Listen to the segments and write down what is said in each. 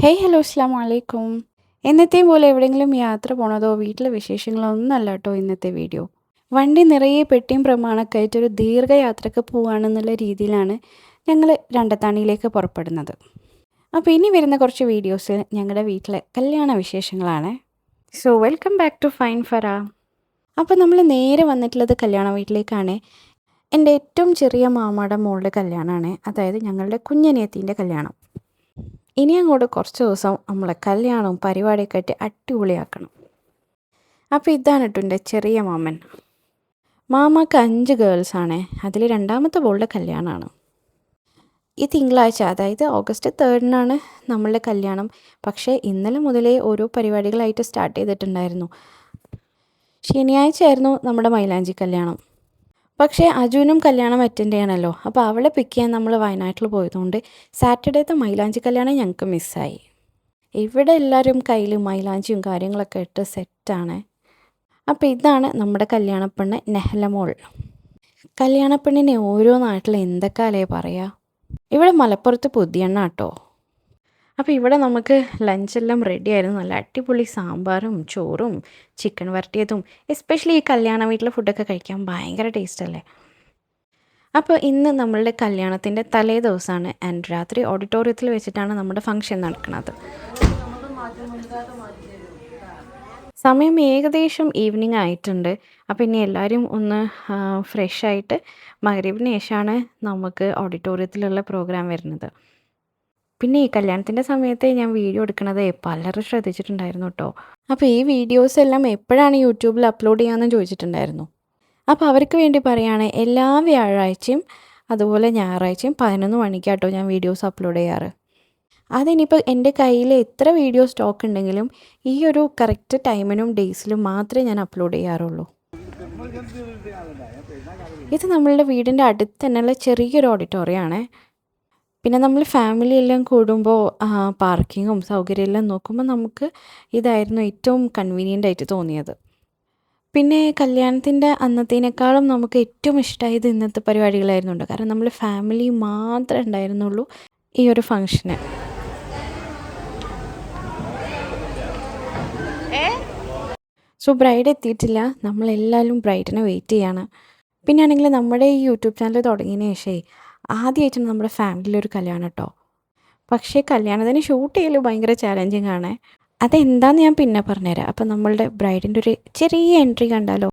Hey hello അസ്സലാമു അലൈക്കും. എന്നത്തെയും പോലെ എവിടെയെങ്കിലും യാത്ര പോണതോ വീട്ടിലെ വിശേഷങ്ങളോ ഒന്നല്ല കേട്ടോ ഇന്നത്തെ വീഡിയോ. വണ്ടി നിറയെ പെട്ടിയും പ്രമാണമൊക്കെ ആയിട്ട് ഒരു ദീർഘയാത്രയ്ക്ക് പോവുകയാണെന്നുള്ള രീതിയിലാണ് ഞങ്ങൾ രണ്ടത്താണിയിലേക്ക് പുറപ്പെടുന്നത്. അപ്പോൾ ഇനി വരുന്ന കുറച്ച് വീഡിയോസ് ഞങ്ങളുടെ വീട്ടിലെ കല്യാണ വിശേഷങ്ങളാണ്. So welcome back to fine Farah. അപ്പോൾ നമ്മൾ നേരെ വന്നിട്ടുള്ളത് കല്യാണ വീട്ടിലേക്കാണ്. എൻ്റെ ഏറ്റവും ചെറിയ മാമയുടെ മോളുടെ കല്യാണമാണ്, അതായത് ഞങ്ങളുടെ കുഞ്ഞനിയത്തിൻ്റെ കല്യാണം. ഇനി അങ്ങോട്ട് കുറച്ച് ദിവസം നമ്മളെ കല്യാണവും പരിപാടിയൊക്കെ ആയിട്ട് അടിപൊളിയാക്കണം. അപ്പോൾ ഇതാണ് കേട്ടോ എൻ്റെ ചെറിയ മാമൻ. മാമക്ക് 5 ഗേൾസാണ്, അതിൽ രണ്ടാമത്തെ മോളുടെ കല്യാണമാണ്. ഈ തിങ്കളാഴ്ച, അതായത് ഓഗസ്റ്റ് 3 നമ്മളുടെ കല്യാണം. പക്ഷേ ഇന്നലെ മുതലേ ഓരോ പരിപാടികളായിട്ട് സ്റ്റാർട്ട് ചെയ്തിട്ടുണ്ടായിരുന്നു. ശനിയാഴ്ച ആയിരുന്നു നമ്മുടെ മൈലാഞ്ചി കല്യാണം. പക്ഷേ അജുവിനും കല്യാണം അറ്റൻഡ് ചെയ്യണമല്ലോ, അപ്പോൾ അവളെ പിക്ക് ചെയ്യാൻ നമ്മൾ വയനാട്ടിൽ പോയതുകൊണ്ട് സാറ്റർഡേത്തെ മൈലാഞ്ചി കല്യാണം ഞങ്ങൾക്ക് മിസ്സായി. ഇവിടെ എല്ലാവരും കയ്യിൽ മൈലാഞ്ചിയും കാര്യങ്ങളൊക്കെ ഇട്ട് സെറ്റാണ്. അപ്പോൾ ഇതാണ് നമ്മുടെ കല്യാണപ്പെണ്ണ് നെഹ്ലമോൾ. കല്യാണപ്പെണ്ണിനെ ഓരോ നാട്ടിൽ എന്തൊക്കെയല്ലേ പറയുക. ഇവിടെ മലപ്പുറത്ത് പുതിയണ്ണ കേട്ടോ. അപ്പോൾ ഇവിടെ നമുക്ക് ലഞ്ചെല്ലാം റെഡി ആയിരുന്നു. നല്ല അടിപൊളി സാമ്പാറും ചോറും ചിക്കൻ വരട്ടിയതും. എസ്പെഷ്യലി ഈ കല്യാണ വീട്ടിലെ ഫുഡൊക്കെ കഴിക്കാൻ ഭയങ്കര ടേസ്റ്റല്ലേ. അപ്പോൾ ഇന്ന് നമ്മളുടെ കല്യാണത്തിൻ്റെ തലേ ദിവസമാണ് ആൻഡ് രാത്രി ഓഡിറ്റോറിയത്തിൽ വെച്ചിട്ടാണ് നമ്മുടെ ഫംഗ്ഷൻ നടക്കുന്നത്. സമയം ഏകദേശം ഈവനിങ് ആയിട്ടുണ്ട്. അപ്പോൾ ഇനി എല്ലാവരും ഒന്ന് ഫ്രഷായിട്ട് മഗ്‌രിബിന് ശേഷമാണ് നമുക്ക് ഓഡിറ്റോറിയത്തിലുള്ള പ്രോഗ്രാം വരുന്നത്. പിന്നെ ഈ കല്യാണത്തിൻ്റെ സമയത്ത് ഞാൻ വീഡിയോ എടുക്കുന്നത് പലരും ശ്രദ്ധിച്ചിട്ടുണ്ടായിരുന്നു കേട്ടോ. അപ്പോൾ ഈ വീഡിയോസ് എല്ലാം എപ്പോഴാണ് യൂട്യൂബിൽ അപ്ലോഡ് ചെയ്യാമെന്ന് ചോദിച്ചിട്ടുണ്ടായിരുന്നു. അപ്പോൾ അവർക്ക് വേണ്ടി പറയുകയാണ്, എല്ലാ വ്യാഴാഴ്ചയും അതുപോലെ ഞായറാഴ്ചയും 11 മണിക്കാട്ടോ ഞാൻ വീഡിയോസ് അപ്ലോഡ് ചെയ്യാറ്. അതിനിപ്പോൾ എൻ്റെ കയ്യിൽ എത്ര വീഡിയോ സ്റ്റോക്ക് ഉണ്ടെങ്കിലും ഈ ഒരു കറക്റ്റ് ടൈമിനും ഡേയ്സിലും മാത്രമേ ഞാൻ അപ്ലോഡ് ചെയ്യാറുള്ളൂ. ഇത് നമ്മളുടെ വീടിൻ്റെ അടുത്ത് തന്നെയുള്ള ചെറിയൊരു ഓഡിറ്റോറിയമാണ്. പിന്നെ നമ്മൾ ഫാമിലി എല്ലാം കൂടുമ്പോൾ പാർക്കിങ്ങും സൗകര്യമെല്ലാം നോക്കുമ്പോൾ നമുക്ക് ഇതായിരുന്നു ഏറ്റവും കൺവീനിയൻ്റ് ആയിട്ട് തോന്നിയത്. പിന്നെ കല്യാണത്തിൻ്റെ അന്നത്തേനേക്കാളും നമുക്ക് ഏറ്റവും ഇഷ്ടമായത് ഇന്നത്തെ പരിപാടികളായിരുന്നു. കാരണം നമ്മൾ ഫാമിലി മാത്രമേ ഉണ്ടായിരുന്നുള്ളൂ ഈ ഒരു ഫംഗ്ഷന്. സോ ബ്രൈഡ് എത്തിയിട്ടില്ല, നമ്മളെല്ലാവരും ബ്രൈഡിനെ വെയിറ്റ് ചെയ്യാണ്. പിന്നെ ആണെങ്കിൽ നമ്മുടെ ഈ യൂട്യൂബ് ചാനൽ തുടങ്ങിയതിന് ശേഷമേ ആദ്യമായിട്ടാണ് നമ്മുടെ ഫാമിലിയിലൊരു കല്യാണം കേട്ടോ. പക്ഷേ കല്യാണത്തിന് ഷൂട്ട് ചെയ്യൽ ഭയങ്കര ചാലഞ്ചിങ് ആണ്. അതെന്താണെന്ന് ഞാൻ പിന്നെ പറഞ്ഞുതരാം. അപ്പം നമ്മളുടെ ബ്രൈഡിൻ്റെ ഒരു ചെറിയ എൻട്രി കണ്ടാലോ.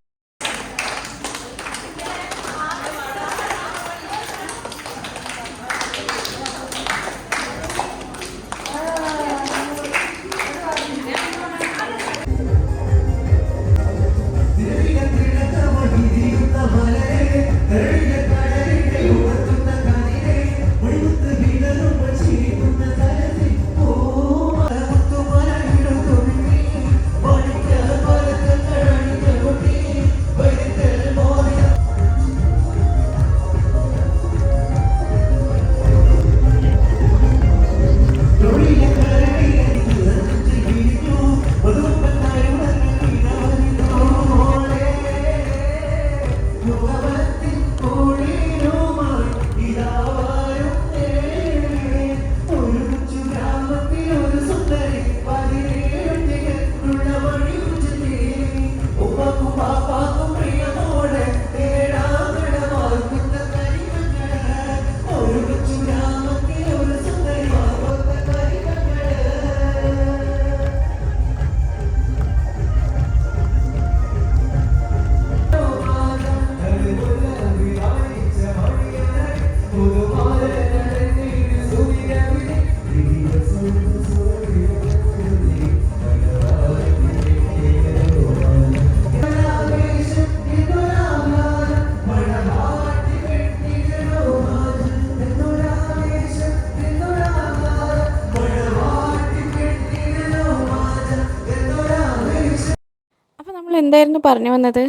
എന്തായിരുന്നു പറഞ്ഞു വന്നത്?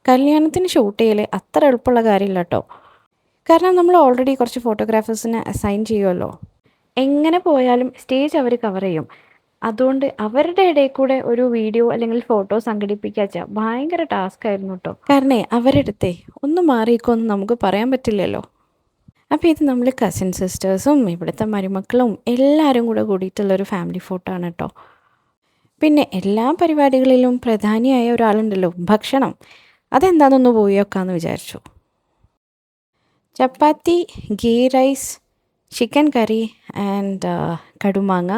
കല്യാണത്തിന് ഷൂട്ട് ചെയ്യൽ അത്ര എളുപ്പമുള്ള കാര്യമില്ല കേട്ടോ. കാരണം നമ്മൾ ഓൾറെഡി കുറച്ച് ഫോട്ടോഗ്രാഫേഴ്സിനെ അസൈൻ ചെയ്യുമല്ലോ. എങ്ങനെ പോയാലും സ്റ്റേജ് അവർ കവർ ചെയ്യും. അതുകൊണ്ട് അവരുടെ ഇടയിൽ കൂടെ ഒരു വീഡിയോ അല്ലെങ്കിൽ ഫോട്ടോ സംഘടിപ്പിക്കുക ഭയങ്കര ടാസ്ക് ആയിരുന്നു കേട്ടോ. കാരണം അവരുടെ അടുത്തേ ഒന്ന് മാറിയിക്കോന്ന് നമുക്ക് പറയാൻ പറ്റില്ലല്ലോ. അപ്പോൾ ഇത് നമ്മൾ കസിൻ സിസ്റ്റേഴ്സും ഇവിടുത്തെ മരുമക്കളും എല്ലാവരും കൂടെ കൂടിയിട്ടുള്ളൊരു ഫാമിലി ഫോട്ടോ ആണ് കേട്ടോ. പിന്നെ എല്ലാ പരിപാടികളിലും പ്രധാനിയായ ഒരാളുണ്ടല്ലോ, ഭക്ഷണം. അതെന്താണെന്നൊന്ന് പോയി വെക്കാമെന്ന് വിചാരിച്ചു. Chapati, ghee rice, chicken curry and കടുമാങ്ങ,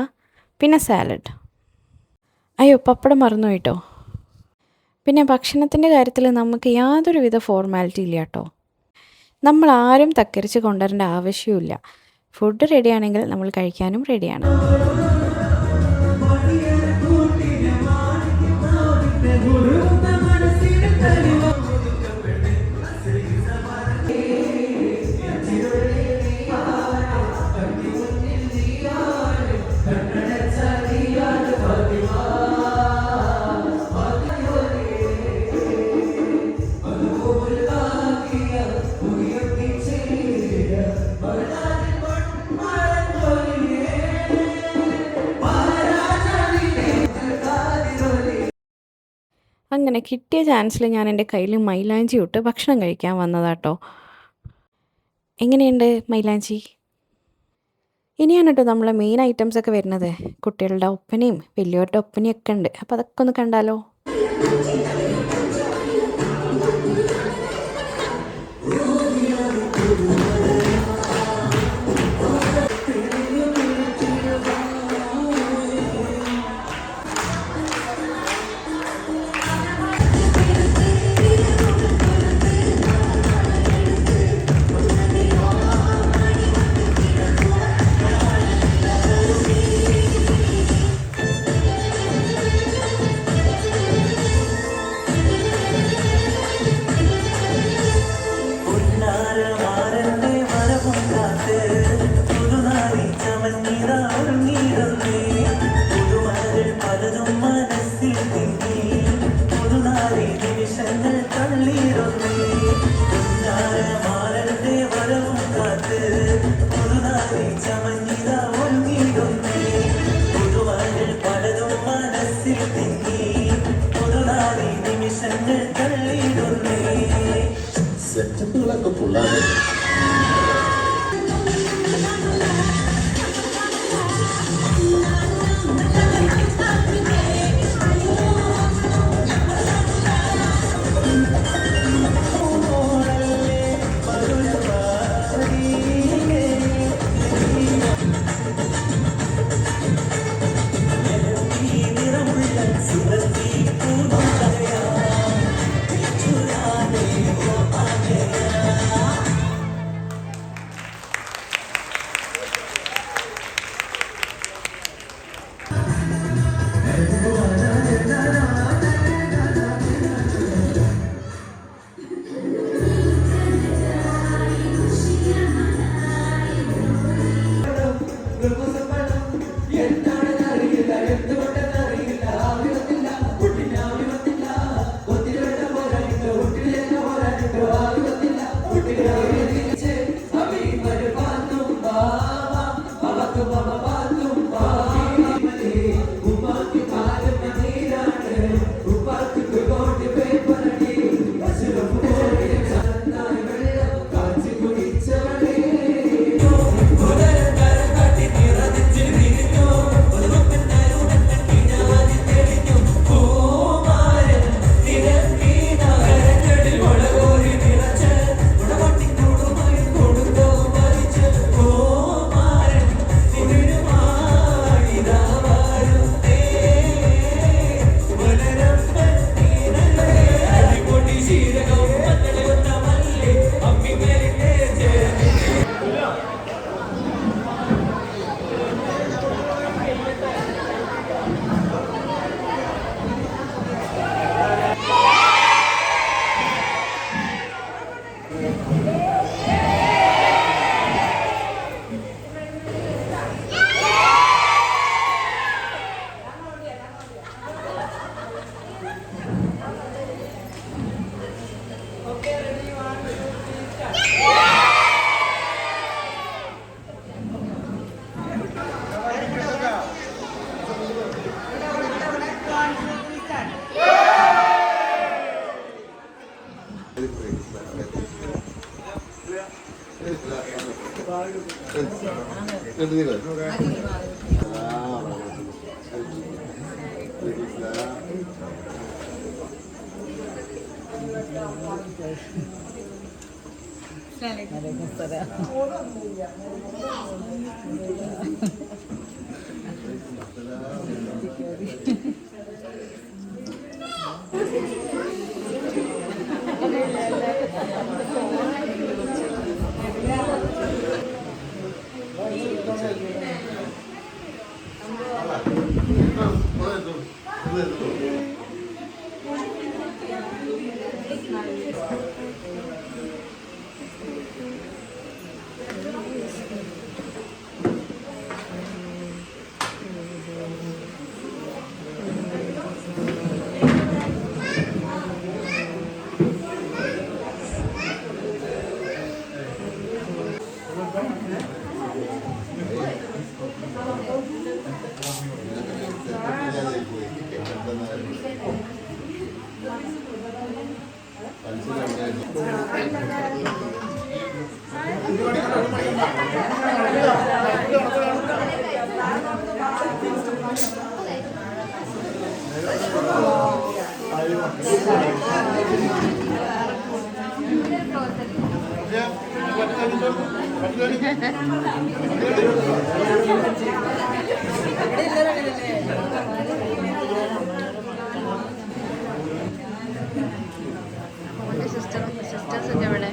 പിന്നെ സാലഡ്. അയ്യോ, പപ്പടം മറന്നു പോയിട്ടോ. പിന്നെ ഭക്ഷണത്തിൻ്റെ കാര്യത്തിൽ നമുക്ക് യാതൊരുവിധ ഫോർമാലിറ്റി ഇല്ല കേട്ടോ. നമ്മളാരും തക്കരിച്ച് കൊണ്ടുവരേണ്ട ആവശ്യമില്ല. ഫുഡ് റെഡിയാണെങ്കിൽ നമ്മൾ കഴിക്കാനും റെഡിയാണ്. അങ്ങനെ കിട്ടിയ ചാൻസിൽ ഞാൻ എൻ്റെ കയ്യിൽ മൈലാഞ്ചി ഇട്ട് ഭക്ഷണം കഴിക്കാൻ വന്നതാട്ടോ. എങ്ങനെയുണ്ട് മൈലാഞ്ചി? ഇനിയാണ് കേട്ടോ നമ്മളെ മെയിൻ ഐറ്റംസൊക്കെ വരുന്നത്. കുട്ടികളുടെ ഒപ്പനയും വലിയവരുടെ ഒപ്പനയൊക്കെ ഉണ്ട്. അപ്പോൾ അതൊക്കെ ഒന്ന് കണ്ടാലോ. സെറ്റപ്പുകളൊക്കെ ഫുള്ളാണ്. സിസ്റ്റേഴ്സ് ഒക്കെ ഇവിടെ